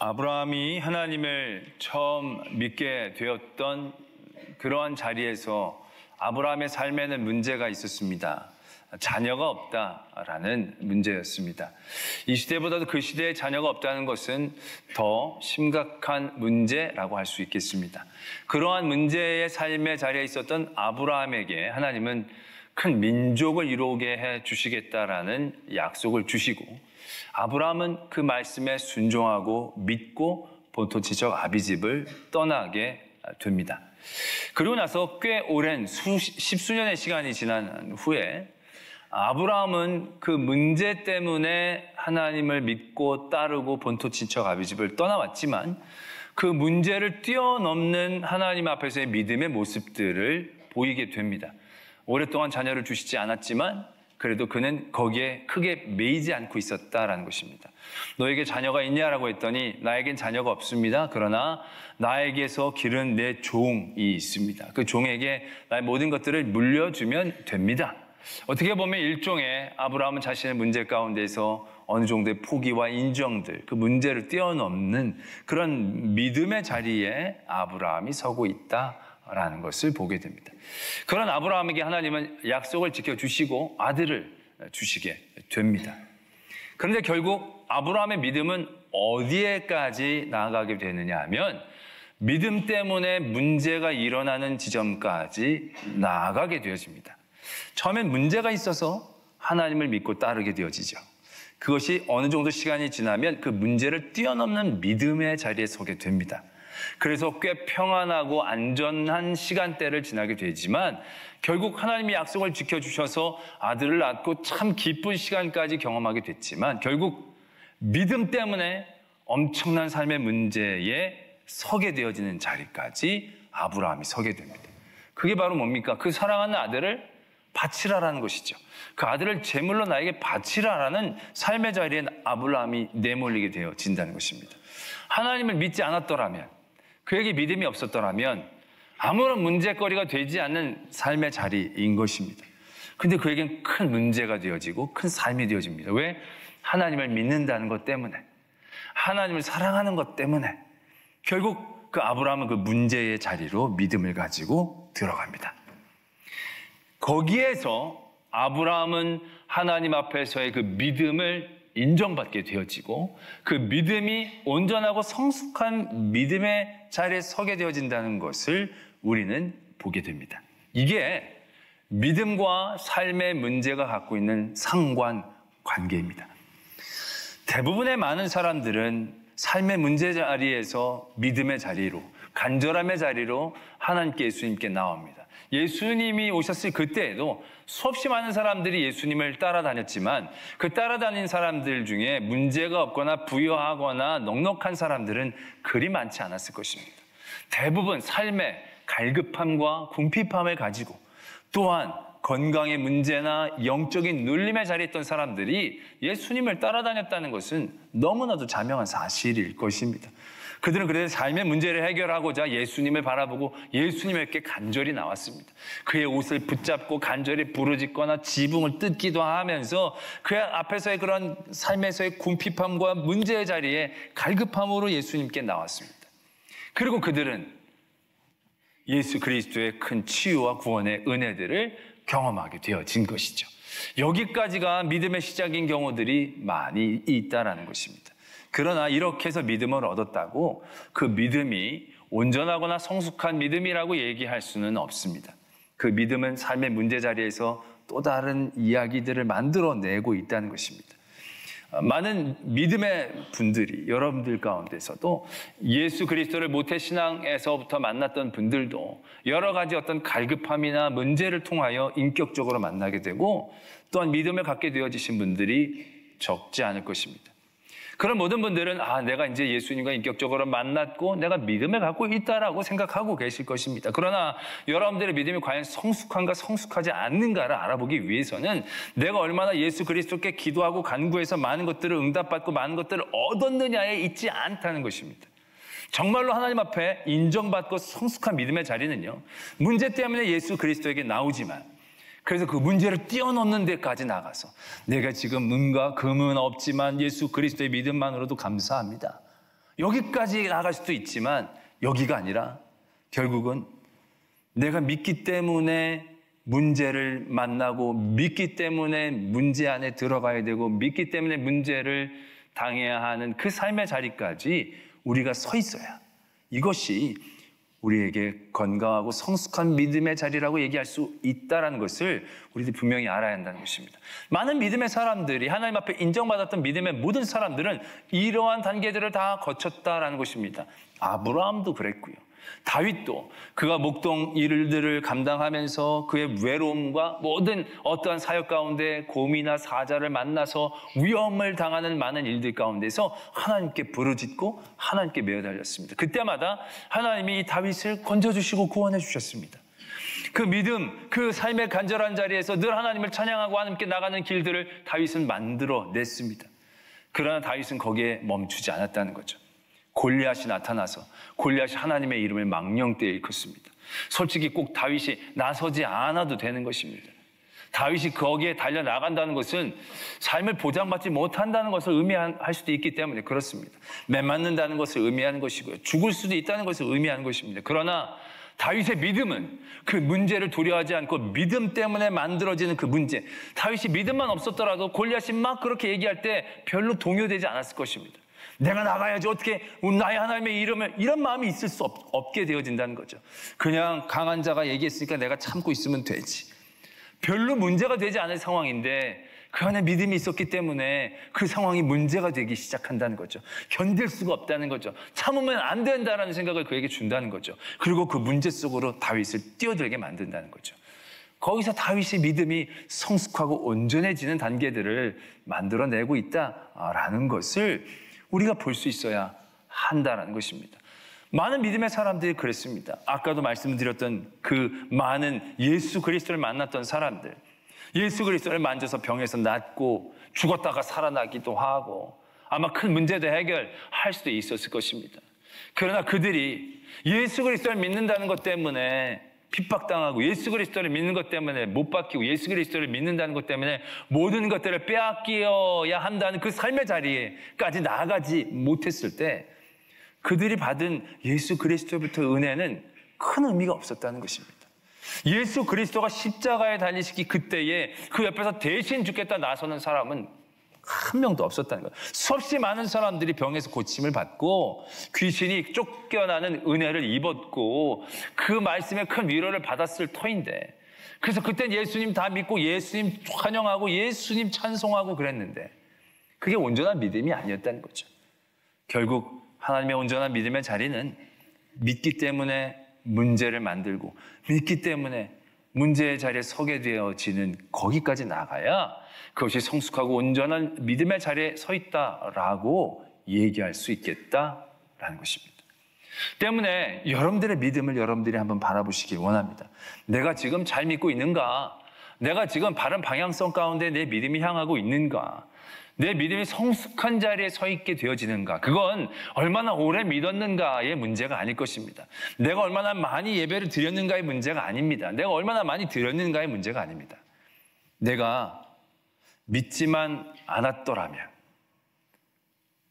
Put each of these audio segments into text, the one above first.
아브라함이 하나님을 처음 믿게 되었던 그러한 자리에서 아브라함의 삶에는 문제가 있었습니다. 자녀가 없다라는 문제였습니다. 이 시대보다도 그 시대에 자녀가 없다는 것은 더 심각한 문제라고 할 수 있겠습니다. 그러한 문제의 삶의 자리에 있었던 아브라함에게 하나님은 큰 민족을 이루게 해 주시겠다라는 약속을 주시고, 아브라함은 그 말씀에 순종하고 믿고 본토 지척 아비집을 떠나게 됩니다. 그리고 나서 꽤 오랜 십수년의 시간이 지난 후에 아브라함은 그 문제 때문에 하나님을 믿고 따르고 본토 지척 아비집을 떠나왔지만, 그 문제를 뛰어넘는 하나님 앞에서의 믿음의 모습들을 보이게 됩니다. 오랫동안 자녀를 주시지 않았지만 그래도 그는 거기에 크게 매이지 않고 있었다라는 것입니다. 너에게 자녀가 있냐라고 했더니 나에겐 자녀가 없습니다. 그러나 나에게서 기른 내 종이 있습니다. 그 종에게 나의 모든 것들을 물려주면 됩니다. 어떻게 보면 일종의 아브라함은 자신의 문제 가운데서 어느 정도의 포기와 인정들, 그 문제를 뛰어넘는 그런 믿음의 자리에 아브라함이 서고 있다라는 것을 보게 됩니다. 그런 아브라함에게 하나님은 약속을 지켜주시고 아들을 주시게 됩니다. 그런데 결국 아브라함의 믿음은 어디에까지 나아가게 되느냐 하면, 믿음 때문에 문제가 일어나는 지점까지 나아가게 되어집니다. 처음엔 문제가 있어서 하나님을 믿고 따르게 되어지죠. 그것이 어느 정도 시간이 지나면 그 문제를 뛰어넘는 믿음의 자리에 서게 됩니다. 그래서 꽤 평안하고 안전한 시간대를 지나게 되지만, 결국 하나님이 약속을 지켜주셔서 아들을 낳고 참 기쁜 시간까지 경험하게 됐지만, 결국 믿음 때문에 엄청난 삶의 문제에 서게 되어지는 자리까지 아브라함이 서게 됩니다. 그게 바로 뭡니까? 그 사랑하는 아들을 바치라라는 것이죠. 그 아들을 제물로 나에게 바치라라는 삶의 자리에 아브라함이 내몰리게 되어진다는 것입니다. 하나님을 믿지 않았더라면, 그에게 믿음이 없었더라면 아무런 문제거리가 되지 않는 삶의 자리인 것입니다. 근데 그에겐 큰 문제가 되어지고 큰 삶이 되어집니다. 왜? 하나님을 믿는다는 것 때문에, 하나님을 사랑하는 것 때문에 결국 그 아브라함은 그 문제의 자리로 믿음을 가지고 들어갑니다. 거기에서 아브라함은 하나님 앞에서의 그 믿음을 인정받게 되어지고, 그 믿음이 온전하고 성숙한 믿음의 자리에 서게 되어진다는 것을 우리는 보게 됩니다. 이게 믿음과 삶의 문제가 갖고 있는 상관관계입니다. 대부분의 많은 사람들은 삶의 문제 자리에서 믿음의 자리로, 간절함의 자리로 하나님께, 예수님께 나옵니다. 예수님이 오셨을 그때에도 수없이 많은 사람들이 예수님을 따라다녔지만, 그 따라다닌 사람들 중에 문제가 없거나 부유하거나 넉넉한 사람들은 그리 많지 않았을 것입니다. 대부분 삶의 갈급함과 궁핍함을 가지고, 또한 건강의 문제나 영적인 눌림의 자리에 있던 사람들이 예수님을 따라다녔다는 것은 너무나도 자명한 사실일 것입니다. 그들은 그래서 삶의 문제를 해결하고자 예수님을 바라보고 예수님에게 간절히 나왔습니다. 그의 옷을 붙잡고 간절히 부르짖거나 지붕을 뜯기도 하면서 그 앞에서의 그런 삶에서의 궁핍함과 문제의 자리에 갈급함으로 예수님께 나왔습니다. 그리고 그들은 예수 그리스도의 큰 치유와 구원의 은혜들을 경험하게 되어진 것이죠. 여기까지가 믿음의 시작인 경우들이 많이 있다라는 것입니다. 그러나 이렇게 해서 믿음을 얻었다고 그 믿음이 온전하거나 성숙한 믿음이라고 얘기할 수는 없습니다. 그 믿음은 삶의 문제 자리에서 또 다른 이야기들을 만들어내고 있다는 것입니다. 많은 믿음의 분들이, 여러분들 가운데서도 예수 그리스도를 모태신앙에서부터 만났던 분들도 여러 가지 어떤 갈급함이나 문제를 통하여 인격적으로 만나게 되고, 또한 믿음을 갖게 되어지신 분들이 적지 않을 것입니다. 그런 모든 분들은 내가 이제 예수님과 인격적으로 만났고 내가 믿음을 갖고 있다라고 생각하고 계실 것입니다. 그러나 여러분들의 믿음이 과연 성숙한가 성숙하지 않는가를 알아보기 위해서는 내가 얼마나 예수 그리스도께 기도하고 간구해서 많은 것들을 응답받고 많은 것들을 얻었느냐에 있지 않다는 것입니다. 정말로 하나님 앞에 인정받고 성숙한 믿음의 자리는요, 문제 때문에 예수 그리스도에게 나오지만, 그래서 그 문제를 뛰어넘는 데까지 나가서 내가 지금 은과 금은 없지만 예수 그리스도의 믿음만으로도 감사합니다. 여기까지 나갈 수도 있지만 여기가 아니라 결국은 내가 믿기 때문에 문제를 만나고 믿기 때문에 문제 안에 들어가야 되고 믿기 때문에 문제를 당해야 하는 그 삶의 자리까지 우리가 서 있어야 이것이 우리에게 건강하고 성숙한 믿음의 자리라고 얘기할 수 있다는 것을 우리들이 분명히 알아야 한다는 것입니다. 많은 믿음의 사람들이 하나님 앞에 인정받았던 믿음의 모든 사람들은 이러한 단계들을 다 거쳤다라는 것입니다. 아브라함도 그랬고요. 다윗도 그가 목동 일들을 감당하면서 그의 외로움과 모든 어떠한 사역 가운데 고민이나 사자를 만나서 위험을 당하는 많은 일들 가운데서 하나님께 부르짖고 하나님께 매어 달렸습니다. 그때마다 하나님이 다윗을 건져주시고 구원해 주셨습니다. 그 믿음, 그 삶의 간절한 자리에서 늘 하나님을 찬양하고 하나님께 나가는 길들을 다윗은 만들어냈습니다. 그러나 다윗은 거기에 멈추지 않았다는 거죠. 골리앗이 나타나서 골리앗이 하나님의 이름을 망령되이 일컫습니다. 솔직히 꼭 다윗이 나서지 않아도 되는 것입니다. 다윗이 거기에 달려나간다는 것은 삶을 보장받지 못한다는 것을 의미할 수도 있기 때문에 그렇습니다. 매맞는다는 것을 의미하는 것이고요. 죽을 수도 있다는 것을 의미하는 것입니다. 그러나 다윗의 믿음은 그 문제를 두려워하지 않고 믿음 때문에 만들어지는 그 문제, 다윗이 믿음만 없었더라도 골리앗이 막 그렇게 얘기할 때 별로 동요되지 않았을 것입니다. 내가 나가야지 어떻게 나의 하나님의 이름을, 이런 마음이 있을 수 없게 되어진다는 거죠. 그냥 강한 자가 얘기했으니까 내가 참고 있으면 되지. 별로 문제가 되지 않을 상황인데 그 안에 믿음이 있었기 때문에 그 상황이 문제가 되기 시작한다는 거죠. 견딜 수가 없다는 거죠. 참으면 안 된다는 생각을 그에게 준다는 거죠. 그리고 그 문제 속으로 다윗을 뛰어들게 만든다는 거죠. 거기서 다윗의 믿음이 성숙하고 온전해지는 단계들을 만들어내고 있다라는 것을 우리가 볼 수 있어야 한다는 것입니다. 많은 믿음의 사람들이 그랬습니다. 아까도 말씀드렸던 그 많은 예수 그리스도를 만났던 사람들, 예수 그리스도를 만져서 병에서 낫고 죽었다가 살아나기도 하고 아마 큰 문제도 해결할 수도 있었을 것입니다. 그러나 그들이 예수 그리스도를 믿는다는 것 때문에 핍박당하고 예수 그리스도를 믿는 것 때문에 못 박히고 예수 그리스도를 믿는다는 것 때문에 모든 것들을 빼앗겨야 한다는 그 삶의 자리에까지 나아가지 못했을 때 그들이 받은 예수 그리스도부터 은혜는 큰 의미가 없었다는 것입니다. 예수 그리스도가 십자가에 달리시기 그때에 그 옆에서 대신 죽겠다 나서는 사람은 한 명도 없었다는 거예요. 수없이 많은 사람들이 병에서 고침을 받고 귀신이 쫓겨나는 은혜를 입었고 그 말씀에 큰 위로를 받았을 터인데, 그래서 그땐 예수님 다 믿고 예수님 환영하고 예수님 찬송하고 그랬는데 그게 온전한 믿음이 아니었다는 거죠. 결국 하나님의 온전한 믿음의 자리는 믿기 때문에 문제를 만들고 믿기 때문에 문제의 자리에 서게 되어지는 거기까지 나가야 그것이 성숙하고 온전한 믿음의 자리에 서 있다라고 얘기할 수 있겠다라는 것입니다. 때문에 여러분들의 믿음을 여러분들이 한번 바라보시길 원합니다. 내가 지금 잘 믿고 있는가? 내가 지금 바른 방향성 가운데 내 믿음이 향하고 있는가? 내 믿음이 성숙한 자리에 서 있게 되어지는가? 그건 얼마나 오래 믿었는가의 문제가 아닐 것입니다. 내가 얼마나 많이 예배를 드렸는가의 문제가 아닙니다. 내가 얼마나 많이 드렸는가의 문제가 아닙니다. 내가 믿지만 않았더라면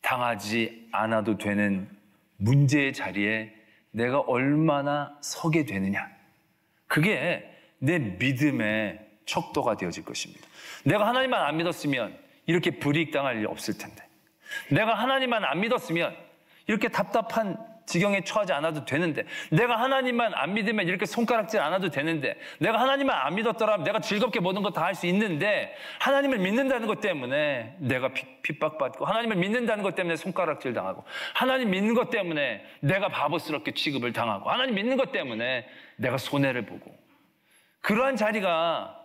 당하지 않아도 되는 문제의 자리에 내가 얼마나 서게 되느냐, 그게 내 믿음의 척도가 되어질 것입니다. 내가 하나님만 안 믿었으면 이렇게 불이익 당할 일이 없을 텐데, 내가 하나님만 안 믿었으면 이렇게 답답한 지경에 처하지 않아도 되는데, 내가 하나님만 안 믿으면 이렇게 손가락질 안 해도 되는데, 내가 하나님만 안 믿었더라면 내가 즐겁게 모든 거 다 할 수 있는데 하나님을 믿는다는 것 때문에 내가 핍박받고, 하나님을 믿는다는 것 때문에 손가락질 당하고, 하나님 믿는 것 때문에 내가 바보스럽게 취급을 당하고, 하나님 믿는 것 때문에 내가 손해를 보고, 그러한 자리가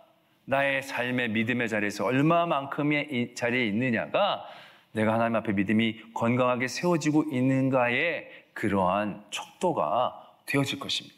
나의 삶의 믿음의 자리에서 얼마만큼의 이 자리에 있느냐가 내가 하나님 앞에 믿음이 건강하게 세워지고 있는가의 그러한 척도가 되어질 것입니다.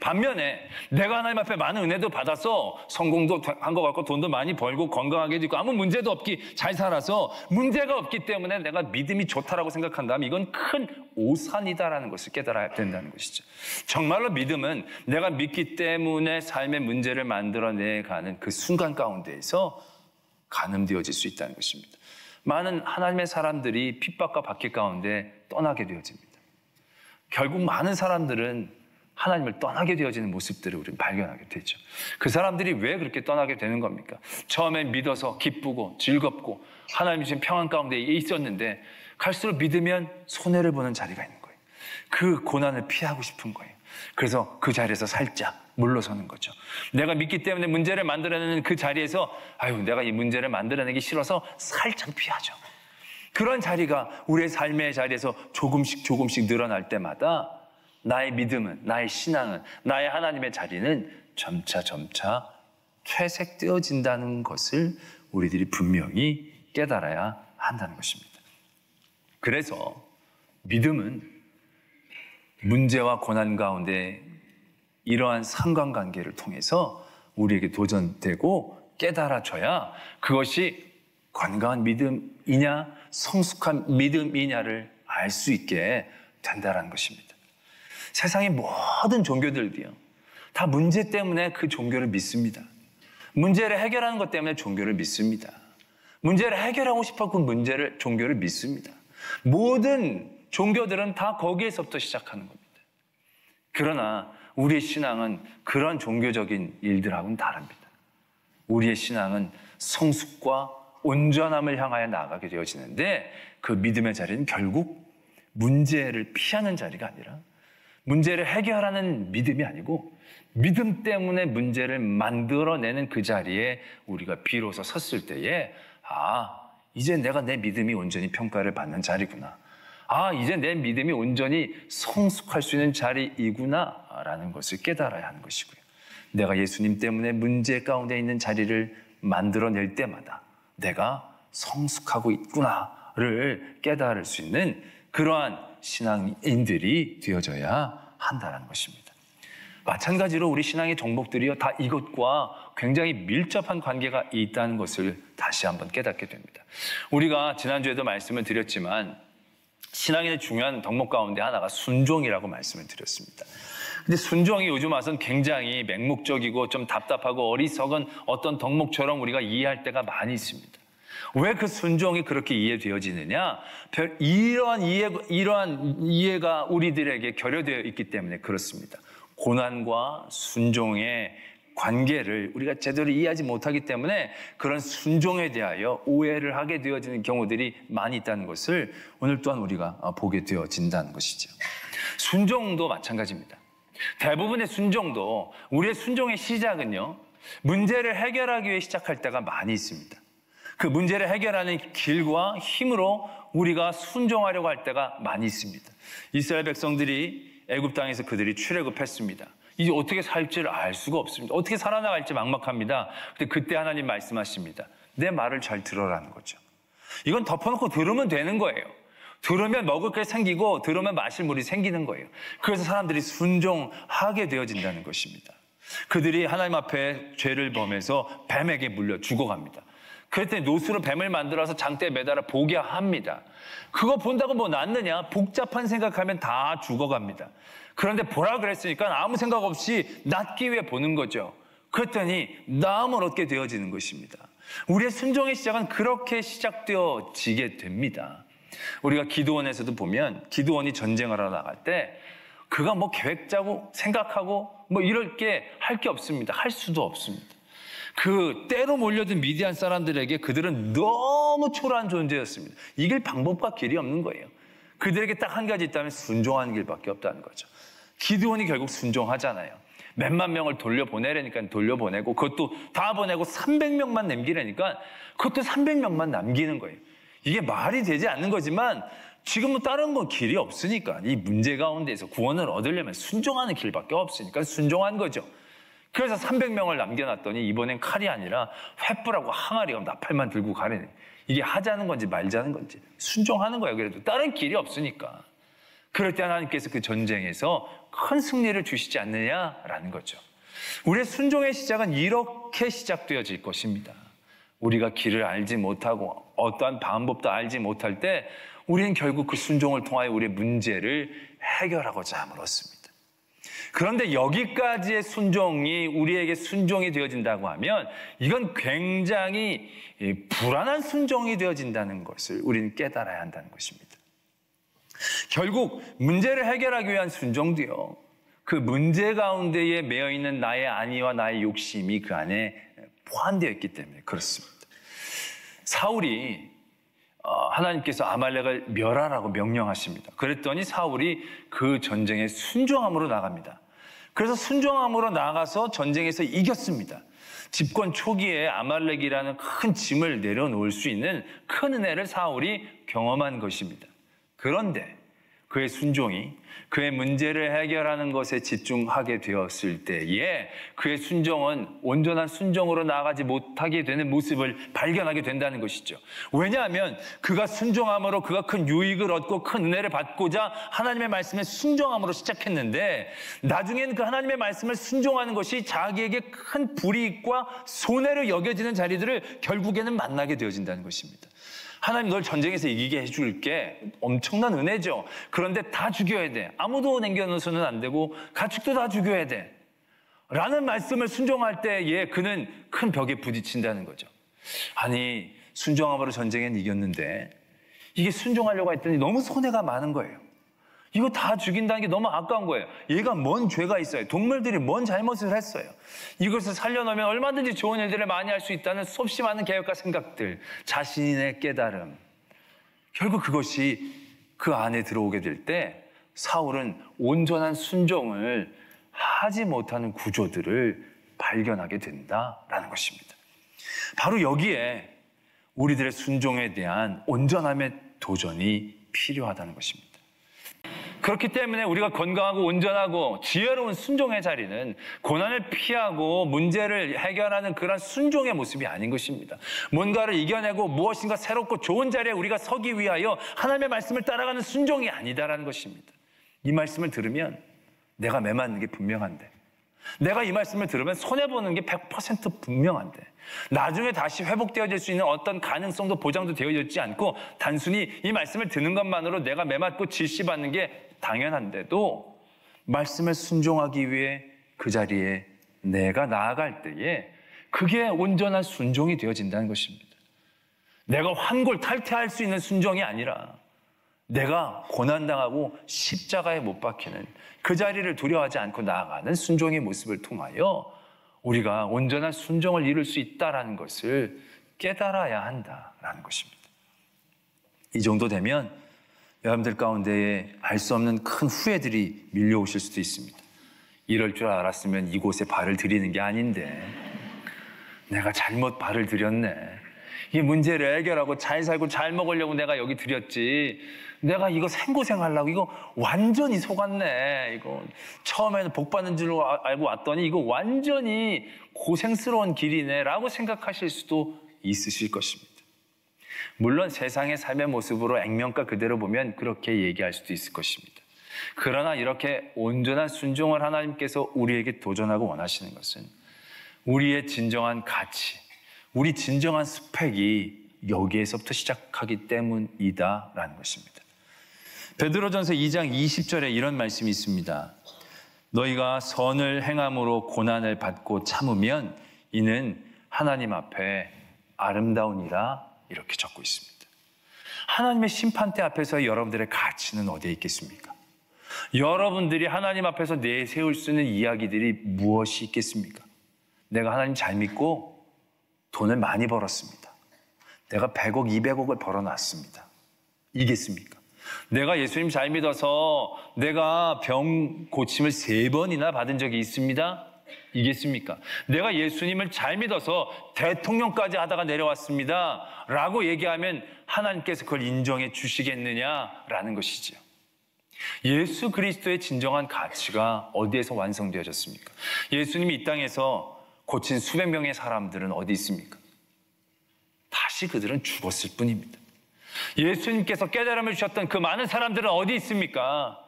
반면에 내가 하나님 앞에 많은 은혜도 받아서 성공도 한 것 같고 돈도 많이 벌고 건강하게 되고 아무 문제도 없기, 잘 살아서 문제가 없기 때문에 내가 믿음이 좋다라고 생각한다면 이건 큰 오산이다라는 것을 깨달아야 된다는 것이죠. 정말로 믿음은 내가 믿기 때문에 삶의 문제를 만들어내가는 그 순간 가운데에서 가늠되어질 수 있다는 것입니다. 많은 하나님의 사람들이 핍박과 박해 가운데 떠나게 되어집니다. 결국 많은 사람들은 하나님을 떠나게 되어지는 모습들을 우리는 발견하게 되죠. 그 사람들이 왜 그렇게 떠나게 되는 겁니까? 처음엔 믿어서 기쁘고 즐겁고 하나님 주신 평안 가운데 있었는데 갈수록 믿으면 손해를 보는 자리가 있는 거예요. 그 고난을 피하고 싶은 거예요. 그래서 그 자리에서 살짝 물러서는 거죠. 내가 믿기 때문에 문제를 만들어내는 그 자리에서 내가 이 문제를 만들어내기 싫어서 살짝 피하죠. 그런 자리가 우리의 삶의 자리에서 조금씩 늘어날 때마다 나의 믿음은, 나의 신앙은, 나의 하나님의 자리는 점차 퇴색되어진다는 것을 우리들이 분명히 깨달아야 한다는 것입니다. 그래서 믿음은 문제와 고난 가운데 이러한 상관관계를 통해서 우리에게 도전되고 깨달아져야 그것이 건강한 믿음이냐 성숙한 믿음이냐를 알 수 있게 된다는 것입니다. 세상의 모든 종교들도요, 다 문제 때문에 그 종교를 믿습니다. 문제를 해결하는 것 때문에 종교를 믿습니다. 문제를 해결하고 싶어 그 종교를 믿습니다. 모든 종교들은 다 거기에서부터 시작하는 겁니다. 그러나 우리의 신앙은 그런 종교적인 일들하고는 다릅니다. 우리의 신앙은 성숙과 온전함을 향하여 나아가게 되어지는데 그 믿음의 자리는 결국 문제를 피하는 자리가 아니라 문제를 해결하는 믿음이 아니고 믿음 때문에 문제를 만들어내는 그 자리에 우리가 비로소 섰을 때에 이제 내가 내 믿음이 온전히 평가를 받는 자리구나. 이제 내 믿음이 온전히 성숙할 수 있는 자리이구나 라는 것을 깨달아야 하는 것이고요. 내가 예수님 때문에 문제 가운데 있는 자리를 만들어낼 때마다 내가 성숙하고 있구나를 깨달을 수 있는 그러한 신앙인들이 되어져야 한다는 것입니다. 마찬가지로 우리 신앙의 정복들이요, 다 이것과 굉장히 밀접한 관계가 있다는 것을 다시 한번 깨닫게 됩니다. 우리가 지난주에도 말씀을 드렸지만 신앙인의 중요한 덕목 가운데 하나가 순종이라고 말씀을 드렸습니다. 근데 순종이 요즘 와서는 굉장히 맹목적이고 좀 답답하고 어리석은 어떤 덕목처럼 우리가 이해할 때가 많이 있습니다. 왜 그 순종이 그렇게 이해되어지느냐? 이러한 이해가 우리들에게 결여되어 있기 때문에 그렇습니다. 고난과 순종의 관계를 우리가 제대로 이해하지 못하기 때문에 그런 순종에 대하여 오해를 하게 되어지는 경우들이 많이 있다는 것을 오늘 또한 우리가 보게 되어진다는 것이죠. 순종도 마찬가지입니다. 대부분의 순종도 우리의 순종의 시작은요, 문제를 해결하기 위해 시작할 때가 많이 있습니다. 그 문제를 해결하는 길과 힘으로 우리가 순종하려고 할 때가 많이 있습니다. 이스라엘 백성들이 애굽 땅에서 그들이 출애굽했습니다. 이제 어떻게 살지를 알 수가 없습니다. 어떻게 살아나갈지 막막합니다. 근데 그때 하나님 말씀하십니다. 내 말을 잘 들어라는 거죠. 이건 덮어놓고 들으면 되는 거예요. 들으면 먹을 게 생기고 들으면 마실 물이 생기는 거예요. 그래서 사람들이 순종하게 되어진다는 것입니다. 그들이 하나님 앞에 죄를 범해서 뱀에게 물려 죽어갑니다. 그랬더니 노수로 뱀을 만들어서 장대에 매달아 보게 합니다. 그거 본다고 뭐 낫느냐? 복잡한 생각하면 다 죽어갑니다. 그런데 보라 그랬으니까 아무 생각 없이 낫기 위해 보는 거죠. 그랬더니 나음을 얻게 되어지는 것입니다. 우리의 순종의 시작은 그렇게 시작되어지게 됩니다. 우리가 기드온에서도 보면 기드온이 전쟁을 하러 나갈 때 그가 뭐 계획 짜고 생각하고 뭐 이럴 게 할 게 없습니다. 할 수도 없습니다. 그 때로 몰려든 미디안 사람들에게 그들은 너무 초라한 존재였습니다. 이길 방법과 길이 없는 거예요. 그들에게 딱 한 가지 있다면 순종하는 길밖에 없다는 거죠. 기드온이 결국 순종하잖아요. 몇만 명을 돌려보내려니까 돌려보내고 그것도 다 보내고 300명만 남기려니까 그것도 300명만 남기는 거예요. 이게 말이 되지 않는 거지만 지금은 다른 건 길이 없으니까 이 문제 가운데서 구원을 얻으려면 순종하는 길밖에 없으니까 순종한 거죠. 그래서 300명을 남겨놨더니 이번엔 칼이 아니라 횃불하고 항아리가 나팔만 들고 가려니 이게 하자는 건지 말자는 건지 순종하는 거예요. 그래도 다른 길이 없으니까. 그럴 때 하나님께서 그 전쟁에서 큰 승리를 주시지 않느냐라는 거죠. 우리의 순종의 시작은 이렇게 시작되어질 것입니다. 우리가 길을 알지 못하고 어떠한 방법도 알지 못할 때 우리는 결국 그 순종을 통하여 우리의 문제를 해결하고자 함을 얻습니다. 그런데 여기까지의 순종이 우리에게 순종이 되어진다고 하면 이건 굉장히 불안한 순종이 되어진다는 것을 우리는 깨달아야 한다는 것입니다. 결국 문제를 해결하기 위한 순종도요, 그 문제 가운데에 매여 있는 나의 안위와 나의 욕심이 그 안에 포함되어 있기 때문에 그렇습니다. 사울이 하나님께서 아말렉을 멸하라고 명령하십니다. 그랬더니 사울이 그 전쟁에 순종함으로 나갑니다. 그래서 순종함으로 나가서 전쟁에서 이겼습니다. 집권 초기에 아말렉이라는 큰 짐을 내려놓을 수 있는 큰 은혜를 사울이 경험한 것입니다. 그런데 그의 순종이 그의 문제를 해결하는 것에 집중하게 되었을 때에 그의 순종은 온전한 순종으로 나아가지 못하게 되는 모습을 발견하게 된다는 것이죠. 왜냐하면 그가 순종함으로 그가 큰 유익을 얻고 큰 은혜를 받고자 하나님의 말씀에 순종함으로 시작했는데 나중에는 그 하나님의 말씀을 순종하는 것이 자기에게 큰 불이익과 손해로 여겨지는 자리들을 결국에는 만나게 되어진다는 것입니다. 하나님 널 전쟁에서 이기게 해줄게. 엄청난 은혜죠. 그런데 다 죽여야 돼. 아무도 남겨놓아서는 안 되고 가축도 다 죽여야 돼. 라는 말씀을 순종할 때에 그는 큰 벽에 부딪힌다는 거죠. 아니, 순종함으로 전쟁엔 이겼는데 이게 순종하려고 했더니 너무 손해가 많은 거예요. 이거 다 죽인다는 게 너무 아까운 거예요. 얘가 뭔 죄가 있어요. 동물들이 뭔 잘못을 했어요. 이것을 살려놓으면 얼마든지 좋은 일들을 많이 할 수 있다는 수없이 많은 계획과 생각들, 자신의 깨달음. 결국 그것이 그 안에 들어오게 될 때 사울은 온전한 순종을 하지 못하는 구조들을 발견하게 된다라는 것입니다. 바로 여기에 우리들의 순종에 대한 온전함의 도전이 필요하다는 것입니다. 그렇기 때문에 우리가 건강하고 온전하고 지혜로운 순종의 자리는 고난을 피하고 문제를 해결하는 그런 순종의 모습이 아닌 것입니다. 뭔가를 이겨내고 무엇인가 새롭고 좋은 자리에 우리가 서기 위하여 하나님의 말씀을 따라가는 순종이 아니다라는 것입니다. 이 말씀을 들으면 내가 매맞는 게 분명한데, 내가 이 말씀을 들으면 손해보는 게 100% 분명한데, 나중에 다시 회복되어질 수 있는 어떤 가능성도 보장도 되어있지 않고 단순히 이 말씀을 듣는 것만으로 내가 매맞고 질시받는 게 당연한데도 말씀을 순종하기 위해 그 자리에 내가 나아갈 때에 그게 온전한 순종이 되어진다는 것입니다. 내가 환골탈태할 수 있는 순종이 아니라 내가 고난당하고 십자가에 못 박히는 그 자리를 두려워하지 않고 나아가는 순종의 모습을 통하여 우리가 온전한 순종을 이룰 수 있다는 것을 깨달아야 한다는 것입니다. 이 정도 되면 여러분들 가운데에 알 수 없는 큰 후회들이 밀려오실 수도 있습니다. 이럴 줄 알았으면 이곳에 발을 들이는 게 아닌데 내가 잘못 발을 들였네. 이 문제를 해결하고 잘 살고 잘 먹으려고 내가 여기 들였지. 내가 이거 생고생하려고 이거 완전히 속았네. 이거 처음에는 복 받는 줄 알고 왔더니 이거 완전히 고생스러운 길이네 라고 생각하실 수도 있으실 것입니다. 물론 세상의 삶의 모습으로 액면가 그대로 보면 그렇게 얘기할 수도 있을 것입니다. 그러나 이렇게 온전한 순종을 하나님께서 우리에게 도전하고 원하시는 것은 우리의 진정한 가치, 우리 진정한 스펙이 여기에서부터 시작하기 때문이다라는 것입니다. 베드로전서 2장 20절에 이런 말씀이 있습니다. 너희가 선을 행함으로 고난을 받고 참으면 이는 하나님 앞에 아름다우니라 이렇게 적고 있습니다. 하나님의 심판대 앞에서 여러분들의 가치는 어디에 있겠습니까? 여러분들이 하나님 앞에서 내세울 수 있는 이야기들이 무엇이 있겠습니까? 내가 하나님 잘 믿고 돈을 많이 벌었습니다. 내가 100억, 200억을 벌어놨습니다. 이겠습니까? 내가 예수님 잘 믿어서 내가 병 고침을 3번이나 받은 적이 있습니다. 이겠습니까? 내가 예수님을 잘 믿어서 대통령까지 하다가 내려왔습니다. 라고 얘기하면 하나님께서 그걸 인정해 주시겠느냐라는 것이죠. 예수 그리스도의 진정한 가치가 어디에서 완성되어졌습니까? 예수님이 이 땅에서 고친 수백 명의 사람들은 어디 있습니까? 다시 그들은 죽었을 뿐입니다. 예수님께서 깨달음을 주셨던 그 많은 사람들은 어디 있습니까?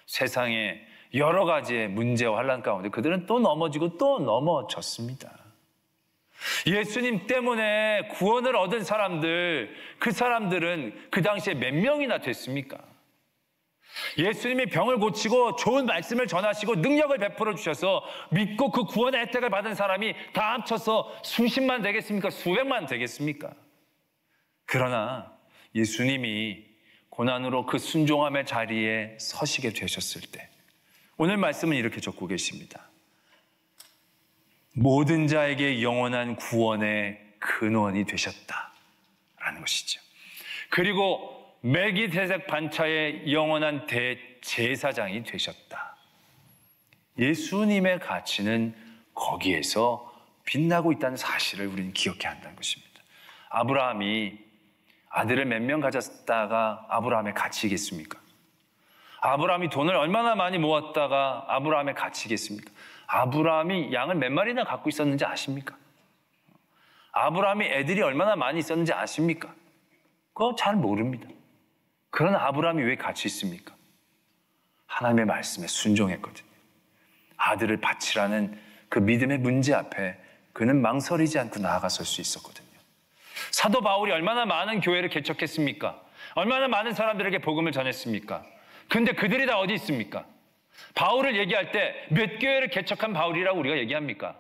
세상에 여러 가지의 문제와 환난 가운데 그들은 또 넘어지고 또 넘어졌습니다. 예수님 때문에 구원을 얻은 사람들, 그 사람들은 그 당시에 몇 명이나 됐습니까? 예수님이 병을 고치고 좋은 말씀을 전하시고 능력을 베풀어 주셔서 믿고 그 구원의 혜택을 받은 사람이 다 합쳐서 수십만 되겠습니까? 수백만 되겠습니까? 그러나 예수님이 고난으로 그 순종함의 자리에 서시게 되셨을 때 오늘 말씀은 이렇게 적고 계십니다. 모든 자에게 영원한 구원의 근원이 되셨다라는 것이죠. 그리고 멜기세덱 반차의 영원한 대제사장이 되셨다. 예수님의 가치는 거기에서 빛나고 있다는 사실을 우리는 기억해야 한다는 것입니다. 아브라함이 아들을 몇 명 가졌다가 아브라함의 가치겠습니까? 아브라함이 돈을 얼마나 많이 모았다가 아브라함의 가치겠습니까? 아브라함이 양을 몇 마리나 갖고 있었는지 아십니까? 아브라함이 애들이 얼마나 많이 있었는지 아십니까? 그거 잘 모릅니다. 그러나 아브라함이 왜 가치 있습니까? 하나님의 말씀에 순종했거든요. 아들을 바치라는 그 믿음의 문제 앞에 그는 망설이지 않고 나아가설 수 있었거든요. 사도 바울이 얼마나 많은 교회를 개척했습니까? 얼마나 많은 사람들에게 복음을 전했습니까? 근데 그들이 다 어디 있습니까? 바울을 얘기할 때 몇 교회를 개척한 바울이라고 우리가 얘기합니까?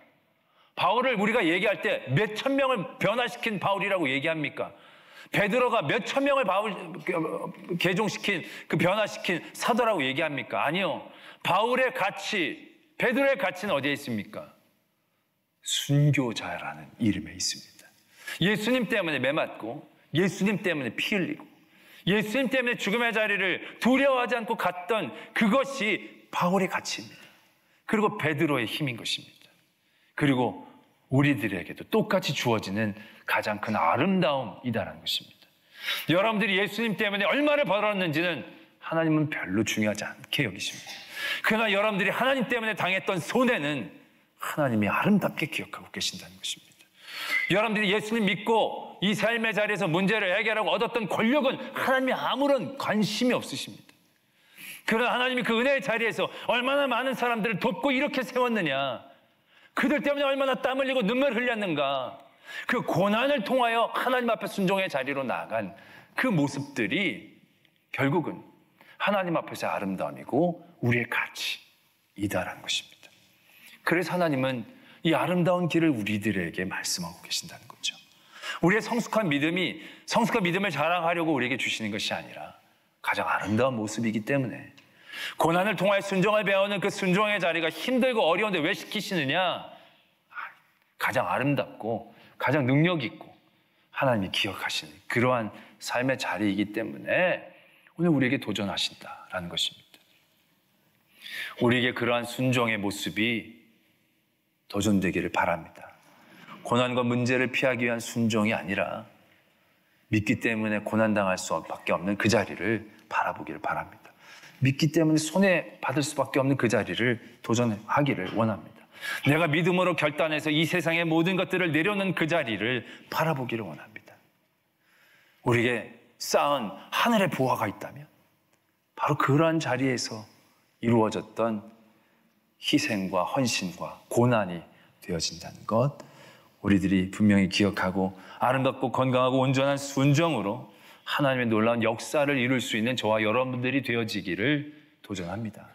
바울을 우리가 얘기할 때 몇 천 명을 변화시킨 바울이라고 얘기합니까? 베드로가 몇 천 명을 개종시킨, 그 변화시킨 사도라고 얘기합니까? 아니요. 바울의 가치, 베드로의 가치는 어디에 있습니까? 순교자라는 이름에 있습니다. 예수님 때문에 매맞고, 예수님 때문에 피 흘리고, 예수님 때문에 죽음의 자리를 두려워하지 않고 갔던 그것이 바울의 가치입니다. 그리고 베드로의 힘인 것입니다. 그리고 우리들에게도 똑같이 주어지는 가장 큰 아름다움이다라는 것입니다. 여러분들이 예수님 때문에 얼마를 벌었는지는 하나님은 별로 중요하지 않게 여기십니다. 그러나 여러분들이 하나님 때문에 당했던 손해는 하나님이 아름답게 기억하고 계신다는 것입니다. 여러분들이 예수님 믿고 이 삶의 자리에서 문제를 해결하고 얻었던 권력은 하나님이 아무런 관심이 없으십니다. 그러나 하나님이 그 은혜의 자리에서 얼마나 많은 사람들을 돕고 이렇게 세웠느냐, 그들 때문에 얼마나 땀 흘리고 눈물 흘렸는가, 그 고난을 통하여 하나님 앞에 순종의 자리로 나아간 그 모습들이 결국은 하나님 앞에서의 아름다움이고 우리의 가치이다라는 것입니다. 그래서 하나님은 이 아름다운 길을 우리들에게 말씀하고 계신다는 거죠. 우리의 성숙한 믿음을 자랑하려고 우리에게 주시는 것이 아니라 가장 아름다운 모습이기 때문에 고난을 통하여 순종을 배우는 그 순종의 자리가 힘들고 어려운데 왜 시키시느냐? 가장 아름답고 가장 능력 있고 하나님이 기억하시는 그러한 삶의 자리이기 때문에 오늘 우리에게 도전하신다라는 것입니다. 우리에게 그러한 순종의 모습이 도전되기를 바랍니다. 고난과 문제를 피하기 위한 순종이 아니라 믿기 때문에 고난당할 수밖에 없는 그 자리를 바라보기를 바랍니다. 믿기 때문에 손해받을 수밖에 없는 그 자리를 도전하기를 원합니다. 내가 믿음으로 결단해서 이 세상의 모든 것들을 내려놓는 그 자리를 바라보기를 원합니다. 우리에게 쌓은 하늘의 보화가 있다면 바로 그러한 자리에서 이루어졌던 희생과 헌신과 고난이 되어진다는 것, 우리들이 분명히 기억하고 아름답고 건강하고 온전한 순종으로 하나님의 놀라운 역사를 이룰 수 있는 저와 여러분들이 되어지기를 도전합니다.